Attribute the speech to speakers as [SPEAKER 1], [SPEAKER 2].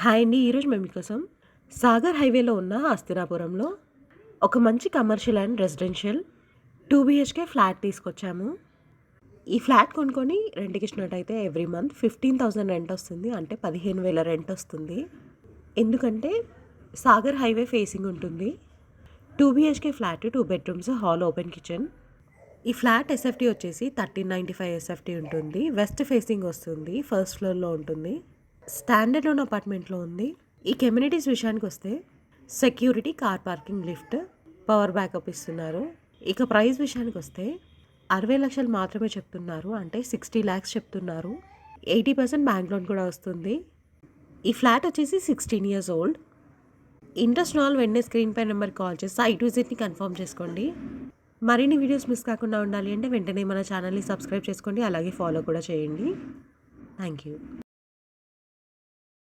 [SPEAKER 1] Hi అండి. ఈరోజు మేము మీకోసం సాగర్ హైవేలో ఉన్న హస్తినాపురంలో ఒక మంచి commercial and residential 2 BHK flat తీసుకొచ్చాము. ఈ ఫ్లాట్ కొనుక్కొని రెంట్‌కి ఇచ్చినట్టయితే ఎవ్రీ మంత్ 15,000 రెంట్ వస్తుంది. అంటే 15,000 రెంట్ వస్తుంది. ఎందుకంటే సాగర్ హైవే ఫేసింగ్ ఉంటుంది. 2 BHK flat, 2 bedrooms, hall, open kitchen. ఈ ఫ్లాట్ ఎస్ఎఫ్టీ వచ్చేసి 1395 ఎస్ఎఫ్టీ ఉంటుంది. వెస్ట్ ఫేసింగ్ వస్తుంది. ఫస్ట్ ఫ్లోర్‌లో ఉంటుంది. స్టాండర్డ్ లోన్ అపార్ట్మెంట్లో ఉంది. ఈ కమ్యూనిటీస్ విషయానికి వస్తే security, car parking, lift, power backup ఇస్తున్నారు. ఇక ప్రైస్ విషయానికి వస్తే 60 లక్షలు మాత్రమే చెప్తున్నారు. అంటే 60 lakhs చెప్తున్నారు. 80% బ్యాంక్ లోన్ కూడా వస్తుంది. ఈ ఫ్లాట్ వచ్చేసి 16 years ఓల్డ్. ఇంట్రెస్ట్ ఉన్న వాళ్ళు వెంటనే స్క్రీన్ పై నెంబర్ కాల్ చేసి సైట్ విజిట్ని కన్ఫర్మ్ చేసుకోండి. మరిన్ని వీడియోస్ మిస్ కాకుండా ఉండాలి అంటే వెంటనే మన ఛానల్ని సబ్స్క్రైబ్ చేసుకోండి. అలాగే ఫాలో కూడా చేయండి. Thank you.